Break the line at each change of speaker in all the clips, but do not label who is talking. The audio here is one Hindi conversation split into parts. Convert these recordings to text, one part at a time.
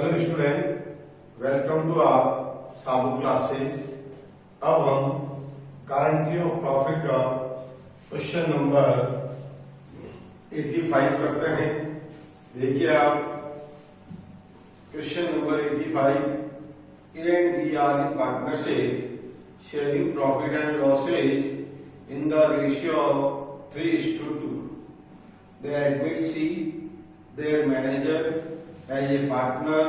Hello student, welcome to our Sabu classes. अब हम गारंटी ऑफ प्रॉफिट का क्वेश्चन नंबर 85 करते हैं। देखिए आप, question number 85, A and B are in partnership sharing profit and losses in the ratio of 3:2. They admit C, their manager, as a partner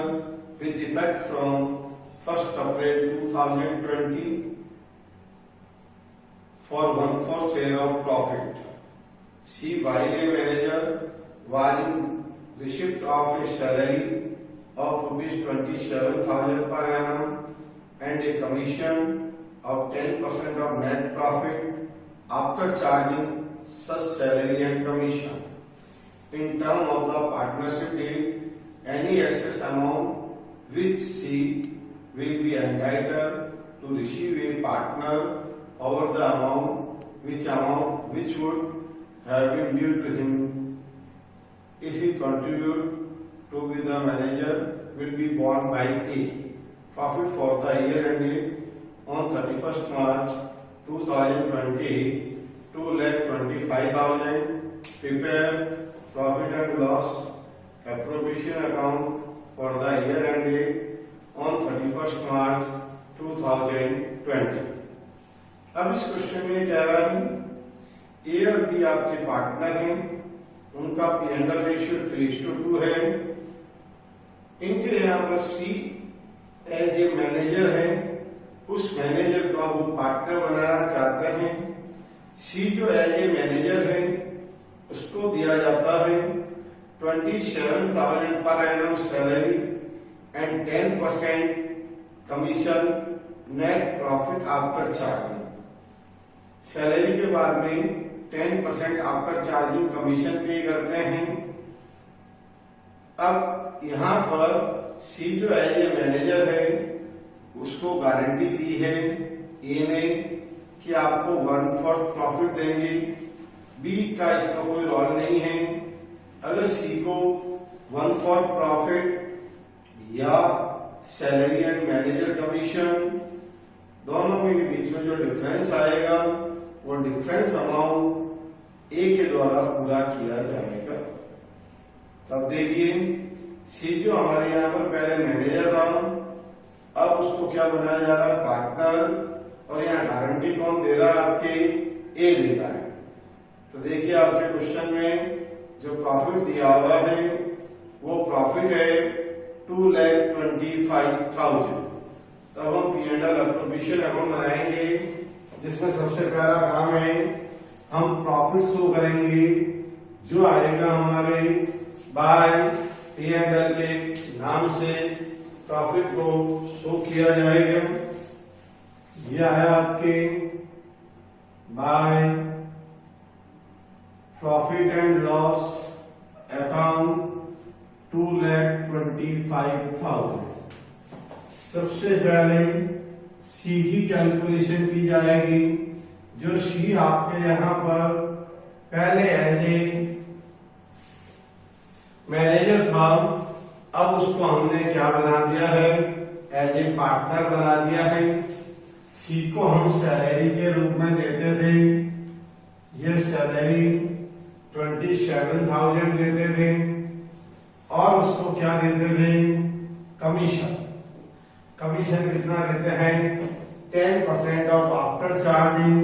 with effect from 1st April 2020 for 1/4 share of profit. C, while a manager, was in receipt of a salary of ₹27,000 per annum and a commission of 10% of net profit after charging such salary and commission. In term of the partnership deal, any excess amount which she will be entitled to receive a partner over the amount which would have been due to him if he contribute to be the manager will be borne by A. Profit for the year ended on 31st March 2020, 2,25,000. Prepare profit and loss appropriation account for the year ended on 31st March 2020. अब इस क्वेश्चन में क्या रहा है, ए और बी आपके पार्टनर हैं, उनका P&L रेशियो 3:2 है। इनके यहाँ पर सी एज ए मैनेजर है, उस मैनेजर का वो पार्टनर बनाना चाहते हैं। सी जो एज ए मैनेजर है उसको दिया जाता है 27,000 per annum salary and 10% commission net profit after charging. Salary के बाद में 10% आफ्टर चार्जिंग कमीशन पे करते हैं। अब यहाँ पर सी जो एज ए मैनेजर है उसको गारंटी दी है ए ने कि आपको 1/4 प्रॉफिट देंगे। बी का इसका कोई रोल नहीं है। अगर सी को 1/4 प्रॉफिट या सैलरी एंड मैनेजर कमीशन दोनों में के बीच में जो डिफरेंस आएगा वो डिफरेंस अमाउंट ए के द्वारा पूरा किया जाएगा। तब देखिए, सी जो हमारे यहाँ पर पहले मैनेजर था, अब उसको क्या बनाया जा रहा है, पार्टनर। और यहाँ गारंटी कौन दे रहा है, आपके ए दे रहा है। तो देखिए आपके क्वेश्चन में जो प्रॉफिट दिया हुआ है वो प्रॉफिट है 2,25,000। तब हम P&L एप्रोप्रिएशन अकाउंट बनाएंगे, जिसमें सबसे पहला काम है हम प्रॉफिट शो करेंगे, जो आएगा हमारे बाय P&L के नाम से प्रॉफिट को शो किया जाएगा। ये आया आपके by profit and loss account 2,25,000। सबसे पहले सी की कैलकुलेशन की जाएगी। जो सी आपके यहाँ पर पहले एज ए मैनेजर था, अब उसको हमने क्या बना दिया है, एज ए पार्टनर बना दिया है। सी को हम सैलरी के रूप में देते थे, ये सैलरी 27,000 देते थे, और उसको क्या देते थे, कमीशन। कमीशन कितना देते हैं, 10% ऑफ आफ्टर चार्जिंग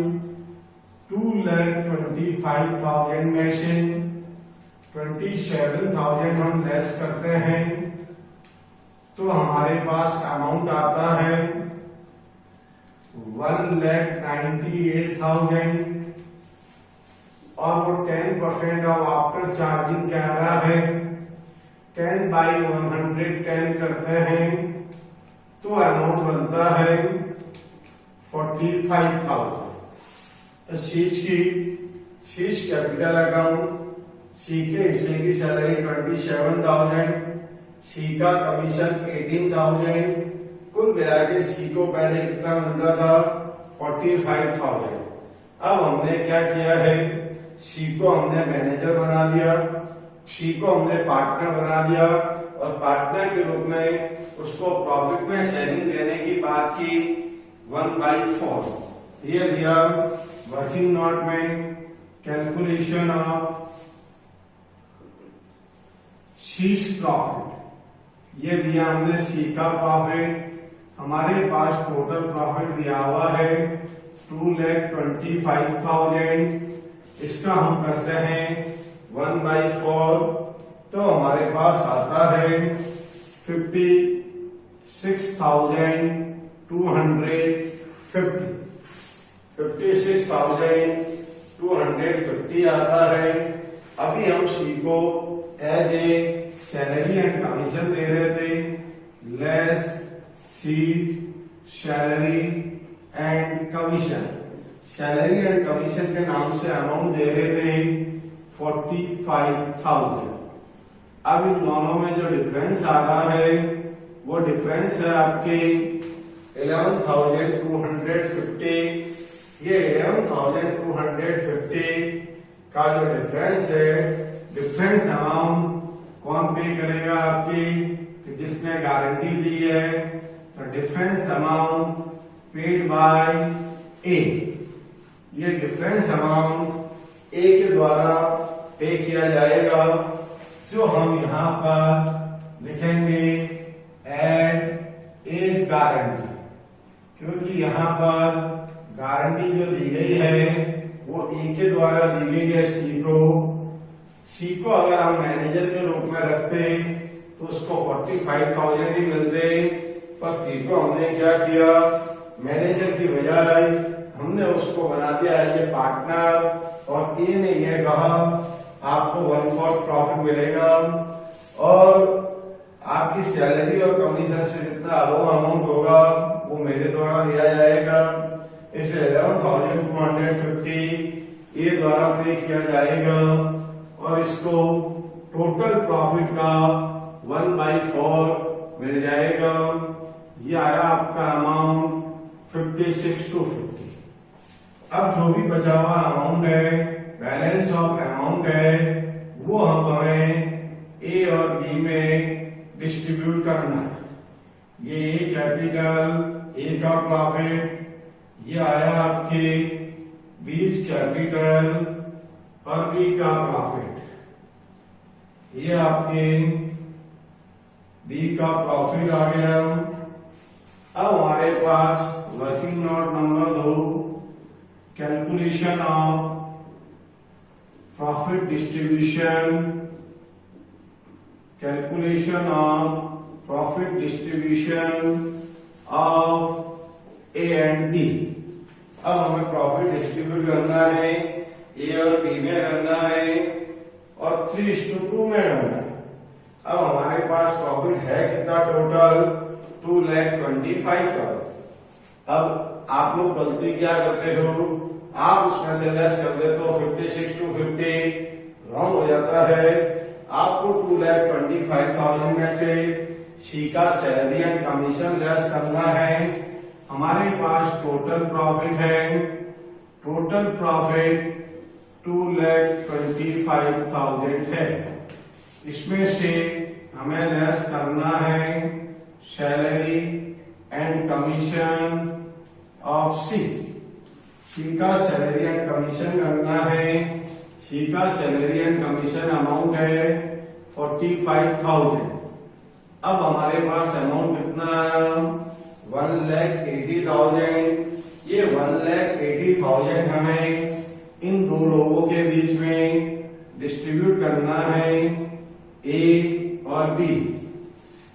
2,25,000 में से 27,000 हम लेस करते हैं तो हमारे पास अमाउंट आता है 1,98,000। और वो 10% ऑफ आफ्टर चार्जिंग कह रहा है 10/110 करते हैं तो अमाउंट बनता है 45,000। तो शीश कैपिटल अकाउंट, सी के हिस्से की सैलरी 27,000, सी का कमीशन 18,000, कुल मिला के सी को पहले कितना मिलता था, 45,000। अब हमने क्या किया है, सी को हमने मैनेजर बना दिया, सी को हमने पार्टनर बना दिया और पार्टनर के रूप में उसको प्रॉफिट में शेयरिंग देने की बात की 1/4। ये दिया वर्किंग नोट में कैलकुलेशन ऑफ शीश प्रॉफिट। ये दिया हमने सी का प्रॉफिट। हमारे पास टोटल प्रॉफिट दिया हुआ है 2,25,000। इसका हम करते हैं 1/4, तो हमारे पास आता है 56,250। 56,250 आता है। अभी हम सी को as a salary and commission दे रहे थे, less C salary and commission. Salary and commission के नाम से अमाउंट दे रहे थे 45,000। अब इन दोनों में जो डिफरेंस आ रहा है वो डिफरेंस है आपके 11,250। ये 11,250 का जो डिफरेंस है, डिफरेंस अमाउंट कौन पे करेगा आपकी, कि जिसने गारंटी दी है, तो डिफरेंस अमाउंट पेड बाय ए। ये डिफरेंस अमाउंट ए के द्वारा पे किया जाएगा, जो हम यहां पर लिखेंगे एड एज गारंटी, क्योंकि यहां पर गारंटी जो दी गई है वो ए के द्वारा दी गई है सी को। सी को अगर हम मैनेजर के रूप में रखते तो उसको 45,000 ही मिलते, पर सी को हमने क्या किया, मैनेजर की बजाय हमने उसको बना दिया है ये पार्टनर, और ए ने ये कहा आपको 1/4 प्रॉफिट मिलेगा और आपकी सैलरी और कमीशन से जितना अमाउंट होगा वो मेरे द्वारा दिया जाएगा। इसलिए 11,250 ये द्वारा पे किया जाएगा और इसको टोटल प्रॉफिट का 1/4 मिल जाएगा। ये आया आपका अमाउंट 56,250। अब जो भी बचा हुआ अमाउंट है, बैलेंस ऑफ अमाउंट है, वो हम हमें ए और बी में डिस्ट्रीब्यूट करना है। ये ए कैपिटल, ए का प्रॉफिट, ये आया आपके बीच कैपिटल और बी का प्रॉफिट, ये आपके बी का प्रॉफिट आ गया। अब हमारे पास working note number 2, calculation of profit distribution. Calculation of profit distribution of A and B. अब हमें प्रॉफिट डिस्ट्रीब्यूट करना है, ए और बी में करना है और 3:2 में करना है। अब हमारे पास प्रॉफिट है कितना टोटल, 2,25,000। अब आप लोग गलती क्या करते हो, आप उसमें से लेस कर देते हो 56,250, रॉन्ग हो जाता है। आपको 2,25,000 में से सी का सैलरी एंड कमीशन लेस करना है। हमारे पास टोटल प्रॉफिट है, टोटल प्रॉफिट 2,25,000 है। इसमें से हमें लेस करना है सैलरी एंड कमीशन ऑफ सी। सी का सैलरी एंड कमीशन करना है। सी का सैलरी एंड कमीशन अमाउंट है 45,000। अब हमारे पास अमाउंट कितना आया, 1,80,000। ये 1,80,000 हमें इन दो लोगों के बीच में डिस्ट्रीब्यूट करना है, ए और बी।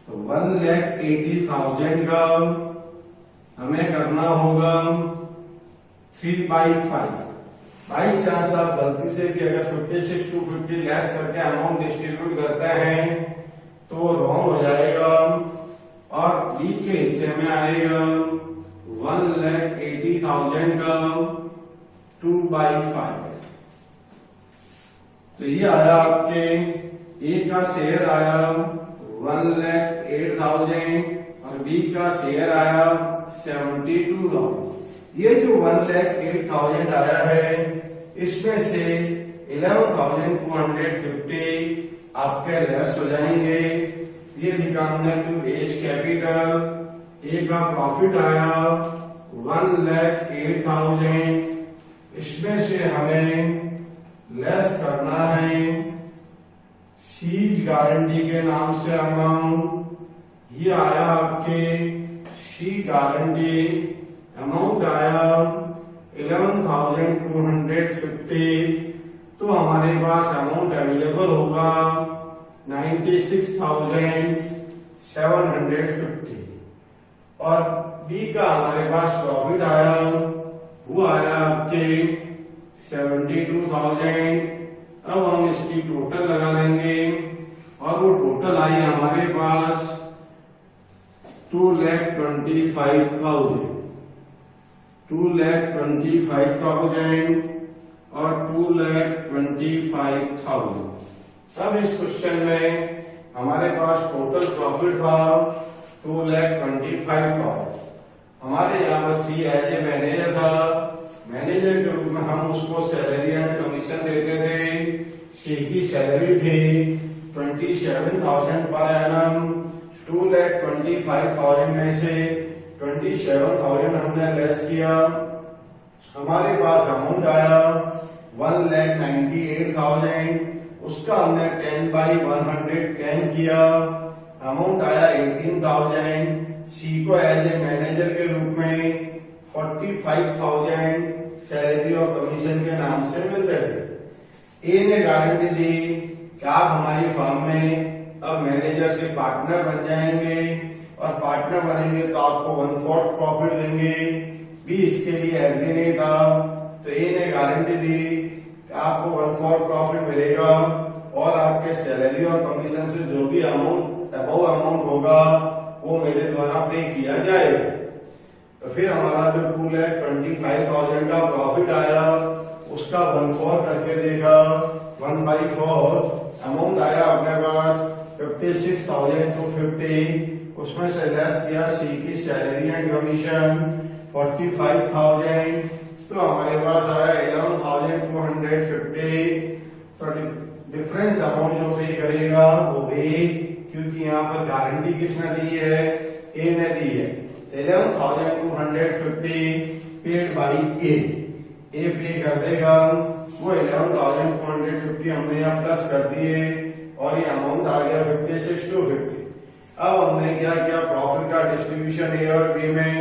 तो 1,80,000 का हमें करना होगा 3/5। बाई चांस आप गलती से भी अगर 56,250 लेस करके अमाउंट डिस्ट्रीब्यूट करते हैं तो वो रॉन्ग हो जाएगा और बी के हिस्से में आएगा 1,80,000 का 2/5। तो ये आया आपके ए का शेयर आया 1,08,000 और बी का शेयर आया 72,000। ये जो 1,08,000 आया है, इसमें से 11,250 आपके लेस हो जाएंगे। ये निकालना टू एज कैपिटल। ए का प्रॉफिट आया 1,08,000, इसमें से हमें लेस करना है सीज गारंटी के नाम से अमाउंट। ये आया आपके सी गारंटी अमाउंट आया 11,250। तो हमारे पास अमाउंट अवेलेबल होगा 96,750। और बी का हमारे पास प्रॉफिट आया, वो आया आपके 72,000। अब हम इसकी टोटल लगा लेंगे और वो टोटल आई हमारे पास 2,25,000 और 2,25,000। अब इस क्वेश्चन में हमारे पास टोटल प्रॉफिट था 2,25,000। हमारे यहाँ पर सी एज ए मैनेजर था, मैनेजर के रूप में हम उसको सैलरी एंड कमीशन देते थे। सी की सैलरी थी 27,000 पर एनम। 2,25,000 में से 27,000 हमने लेस किया, हमारे पास अमाउंट आया 1,98,000। उसका हमने 10/110 किया, अमाउंट आया 18,000। सी को एज ए मैनेजर के रूप में 45,000 सैलरी और कमीशन के नाम से मिलते थे। ए ने गारंटी दी कि आप हमारी फर्म में अब मैनेजर से पार्टनर बन जाएंगे और पार्टनर बनेंगे तो आपको 1/4 प्रॉफिट देंगे। बी इसके लिए एग्री नहीं था, तो ए ने गारंटी दी कि आपको 1/4 प्रॉफिट मिलेगा और आपके सैलरी और कमीशन से जो भी अमाउंट अबव अमाउंट होगा वो मेरे द्वारा पे किया जाएगा। तो फिर हमारा जो 2,25,000 का प्रॉफिट आया उसका 1/4 करके देगा 1/4। अमाउंट आया अपने पास 56,250। उसमें से लेस किया सी की सैलरी एंड कमीशन 45,000। तो हमारे पास आया 11,250। तो डिफरेंस अमाउंट जो पे करेगा वो ए, क्योंकि यहाँ पर गारंटी किसने दी है, ए ने दी है। 11,250 पेड बाई ए पे कर देगा। वो 11,250 हमने यहाँ प्लस कर दिए और ये अमाउंट आ गया 56,250। अब हमने क्या किया, प्रॉफिट का डिस्ट्रीब्यूशन ए और बी में।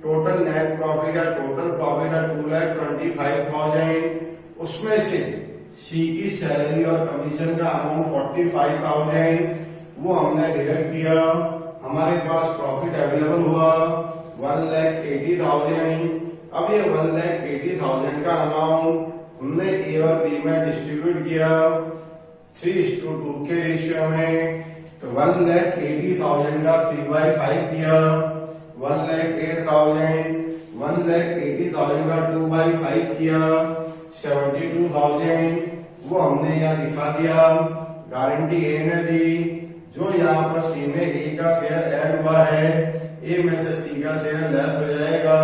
टोटल नेट प्रॉफिट है 2,25,000। उसमें से सी की सैलरी और कमीशन का अमाउंट 45,000 वो हमने डिडक्ट किया। हमारे पास प्रॉफिट अवेलेबल हुआ 1,80,000। अब ये 1,80,000 का अमाउंट हमने ए और बी में डिस्ट्रीब्यूट किया 3:2 के रेशियो में। तो 1,80,000 का 3/5 किया, 1,08,000 का 2/5 किया, 72,000 वो हमने यहाँ दिखा दिया। गारंटी ए ने दी। जो यहाँ पर सी में ए का शेयर ऐड हुआ है, ए में से सी का शेयर लेस हो जाएगा।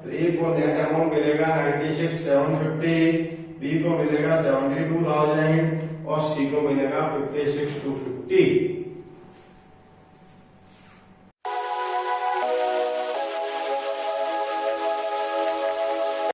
तो ए को नेट अमाउंट मिलेगा 96,750, बी को मिलेगा 72,000 और सी को मिलेगा 56,250।